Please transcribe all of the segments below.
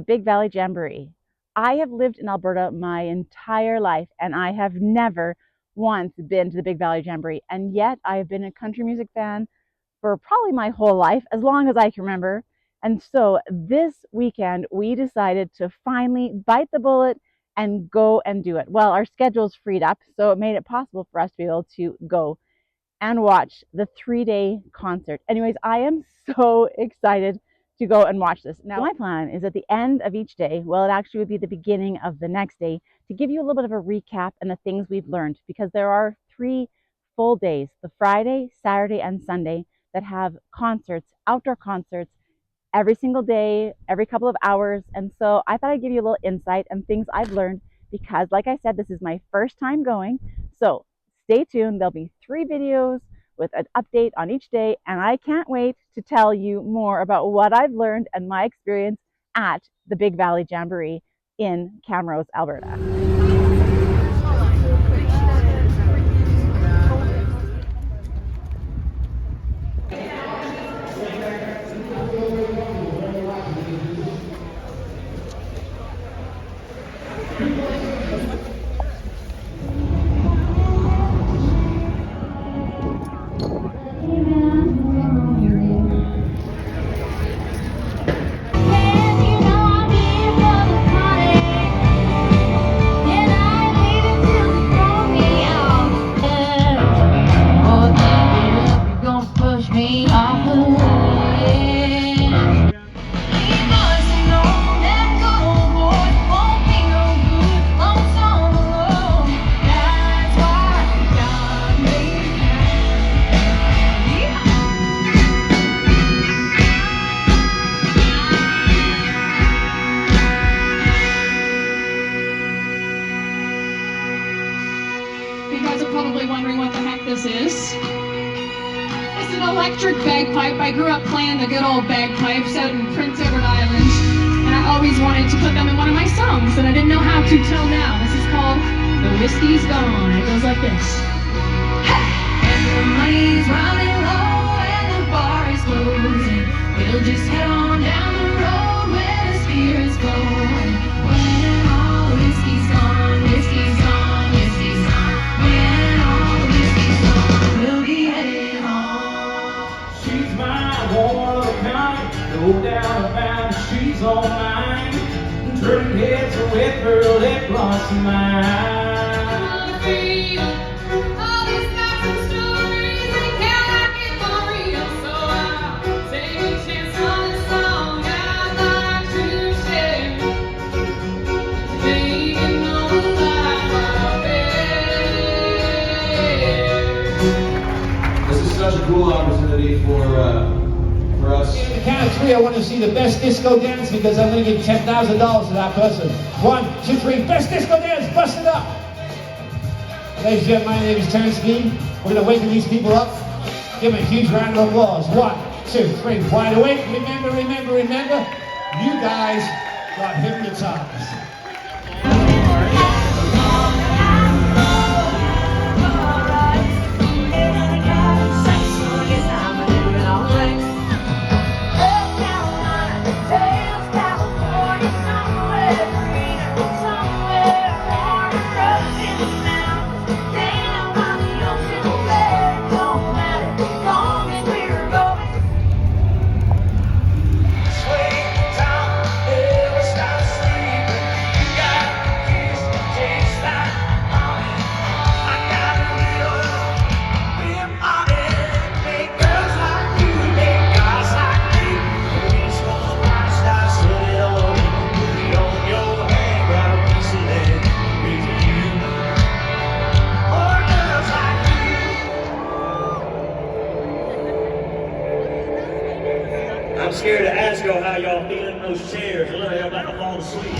Big Valley Jamboree. I have lived in Alberta my entire life, and I have never once been to the Big Valley Jamboree, and yet I have been a country music fan for probably my whole life, as long as I can remember. And so this weekend, we decided to finally bite the bullet and go and do it. Well, our schedules freed up, so it made it possible for us to be able to go and watch the 3-day concert. Anyways, I am so excited to go and watch this. Now, my plan is at the end of each day, well, it actually would be the beginning of the next day, to give you a little bit of a recap and the things we've learned, because there are 3 full days, the Friday, Saturday, and Sunday, that have concerts, outdoor concerts, every single day, every couple of hours. And so I thought I'd give you a little insight and things I've learned, because like I said, this is my first time going. So stay tuned. There'll be 3 videos with an update on each day, and I can't wait to tell you more about what I've learned and my experience at the Big Valley Jamboree in Camrose, Alberta. Electric bagpipe. I grew up playing the good old bagpipes out in Prince Edward Island, and I always wanted to put them in one of my songs, and I didn't know how to till now. This is called The Whiskey's Gone. It goes like this. And the money's running low and the bar is closing. We'll just head on down the road where the spirits go. When all the whiskey's gone, whiskey's gone, whiskey's gone. When all the whiskey's gone, we'll be headed home. She's mine, one of a kind. No doubt about it, she's all mine. Turning heads with her lip gloss and mine. All these facts and stories, they cannot get more real. So I'll take a chance on the song I'd like to share. Baby, know the life I bear. This is such a cool opportunity for us. On the count of 3, I want to see the best disco dance, because I'm going to give $10,000 to that person. 1, 2, 3, best disco dance, bust it up! Ladies and gentlemen, my name is Terrence Dean. We're going to waken these people up. Give them a huge round of applause. 1, 2, 3, wide awake. Remember, remember, remember, you guys got hypnotized. I'm scared to ask y'all how y'all feeling in those chairs. I love y'all about to fall asleep.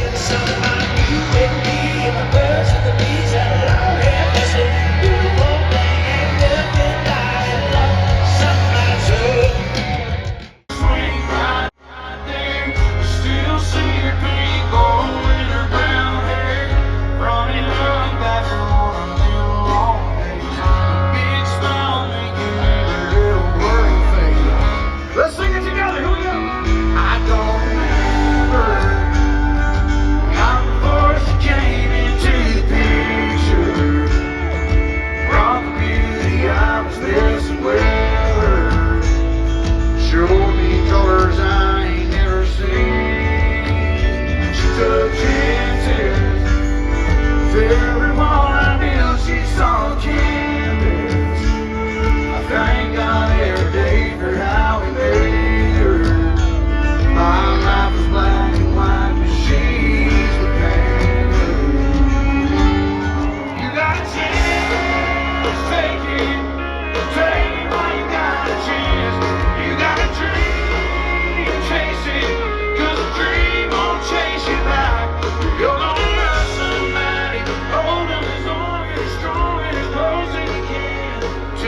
Let's sing it together. Here we go. I don't remember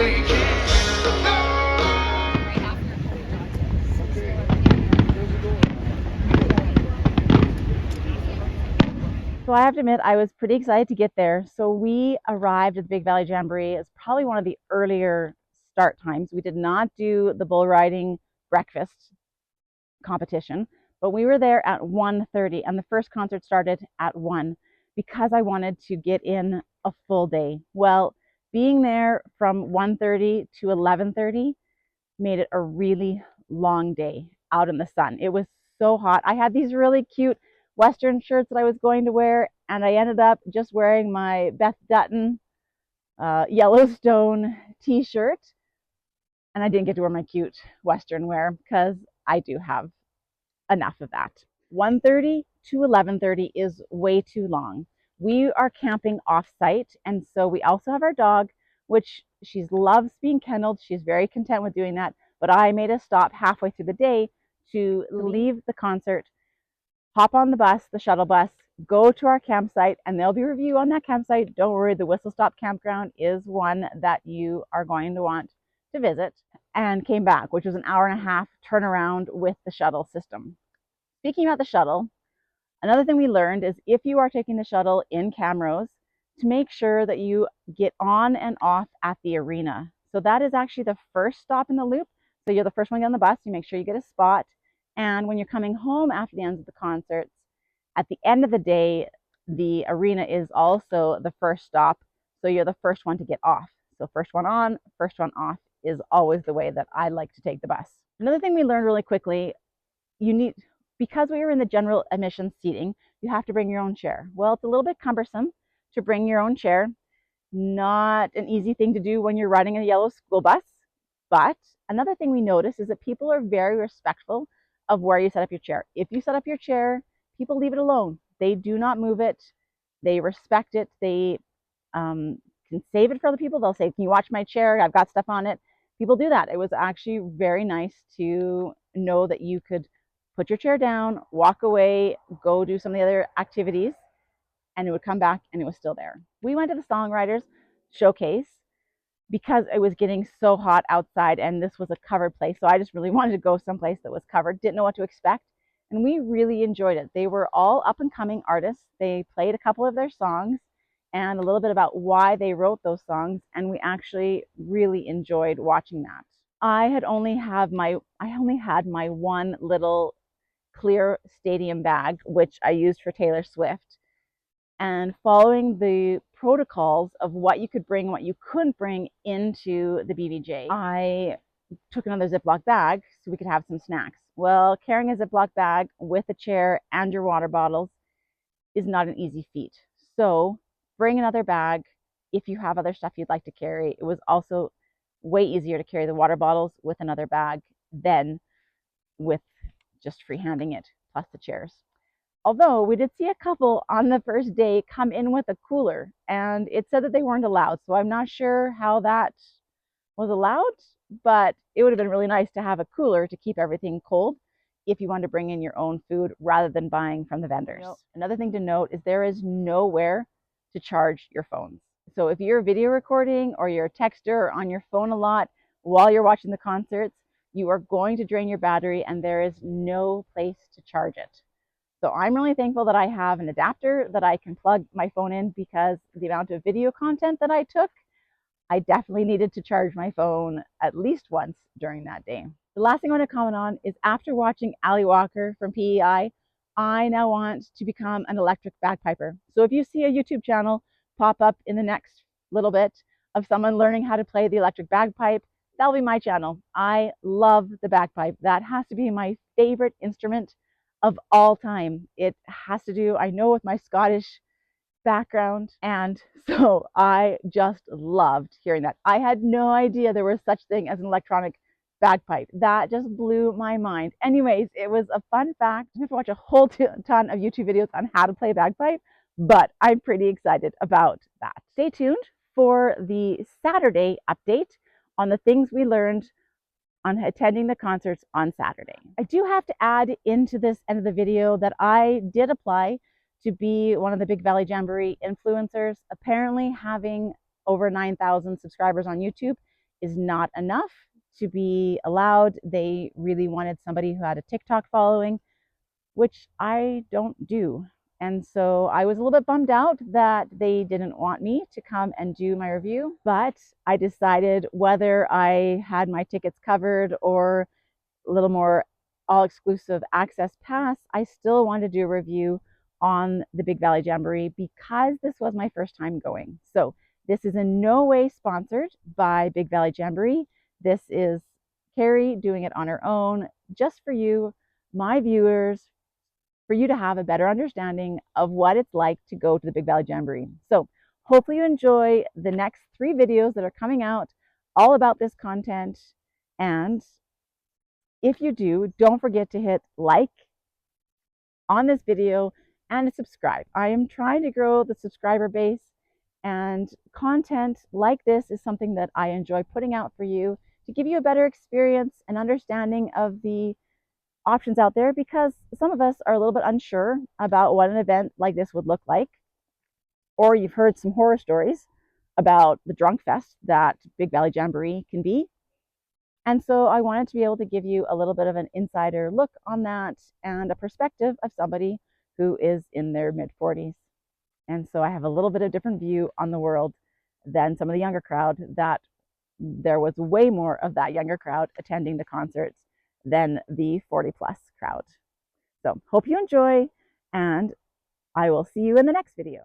So I have to admit, I was pretty excited to get there. So we arrived at the Big Valley Jamboree. It's probably one of the earlier start times. We did not do the bull riding breakfast competition, but we were there at 1:30 and the first concert started at 1 because I wanted to get in a full day. Well, being there from 1:30 to 11:30 made it a really long day out in the sun. It was so hot. I had these really cute Western shirts that I was going to wear, and I ended up just wearing my Beth Dutton Yellowstone t-shirt, and I didn't get to wear my cute Western wear because I do have enough of that. 1:30 to 11:30 is way too long. We are camping off-site, and so we also have our dog, which she loves being kenneled. She's very content with doing that, but I made a stop halfway through the day to leave the concert, hop on the bus, the shuttle bus, go to our campsite, and there'll be a review on that campsite. Don't worry, the Whistle Stop Campground is one that you are going to want to visit, and came back, which was an hour and a half turnaround with the shuttle system. Speaking about the shuttle, another thing we learned is if you are taking the shuttle in Camrose, to make sure that you get on and off at the arena. So that is actually the first stop in the loop. So you're the first one to get on the bus, you make sure you get a spot. And when you're coming home after the end of the concerts, at the end of the day, the arena is also the first stop. So you're the first one to get off. So first one on, first one off is always the way that I like to take the bus. Another thing we learned really quickly, because we were in the general admission seating, you have to bring your own chair. Well, it's a little bit cumbersome to bring your own chair. Not an easy thing to do when you're riding a yellow school bus. But another thing we noticed is that people are very respectful of where you set up your chair. If you set up your chair, people leave it alone. They do not move it. They respect it. They can save it for other people. They'll say, can you watch my chair? I've got stuff on it. People do that. It was actually very nice to know that you could put your chair down, walk away, go do some of the other activities, and it would come back and it was still there. We went to the Songwriters Showcase because it was getting so hot outside and this was a covered place. So I just really wanted to go someplace that was covered, didn't know what to expect. And we really enjoyed it. They were all up and coming artists. They played a couple of their songs and a little bit about why they wrote those songs. And we actually really enjoyed watching that. I only had my one little clear stadium bag, which I used for Taylor Swift. And following the protocols of what you could bring and what you couldn't bring into the BVJ, I took another Ziploc bag so we could have some snacks. Well, carrying a Ziploc bag with a chair and your water bottles is not an easy feat. So bring another bag if you have other stuff you'd like to carry. It was also way easier to carry the water bottles with another bag than with just freehanding it, plus the chairs. Although we did see a couple on the first day come in with a cooler, and it said that they weren't allowed. So I'm not sure how that was allowed, but it would have been really nice to have a cooler to keep everything cold if you wanted to bring in your own food rather than buying from the vendors. Another thing to note is there is nowhere to charge your phones. So if you're video recording or you're a texter or on your phone a lot while you're watching the concerts, you are going to drain your battery and there is no place to charge it. So I'm really thankful that I have an adapter that I can plug my phone in because the amount of video content that I took, I definitely needed to charge my phone at least once during that day. The last thing I want to comment on is after watching Alli Walker from PEI, I now want to become an electric bagpiper. So if you see a YouTube channel pop up in the next little bit of someone learning how to play the electric bagpipe, that'll be my channel. I love the bagpipe. That has to be my favorite instrument of all time. It has to do, I know, with my Scottish background, and so I just loved hearing that. I had no idea there was such thing as an electronic bagpipe. That just blew my mind. Anyways, it was a fun fact. I have to watch a whole ton of YouTube videos on how to play bagpipe, but I'm pretty excited about that. Stay tuned for the Saturday update on the things we learned on attending the concerts on Saturday. I do have to add into this end of the video that I did apply to be one of the Big Valley Jamboree influencers. Apparently having over 9,000 subscribers on YouTube is not enough to be allowed. They really wanted somebody who had a TikTok following, which I don't do. And so I was a little bit bummed out that they didn't want me to come and do my review, but I decided whether I had my tickets covered or a little more all-exclusive access pass, I still wanted to do a review on the Big Valley Jamboree because this was my first time going. So this is in no way sponsored by Big Valley Jamboree. This is Carrie doing it on her own, just for you, my viewers, for you to have a better understanding of what it's like to go to the Big Valley Jamboree. So hopefully you enjoy the next 3 videos that are coming out all about this content. And if you do, don't forget to hit like on this video and to subscribe. I am trying to grow the subscriber base, and content like this is something that I enjoy putting out for you to give you a better experience and understanding of the options out there, because some of us are a little bit unsure about what an event like this would look like, or you've heard some horror stories about the drunk fest that Big Valley Jamboree can be. And so I wanted to be able to give you a little bit of an insider look on that and a perspective of somebody who is in their mid-40s. And so I have a little bit of different view on the world than some of the younger crowd, that there was way more of that younger crowd attending the concerts than the 40+ crowd. So hope you enjoy, and I will see you in the next video.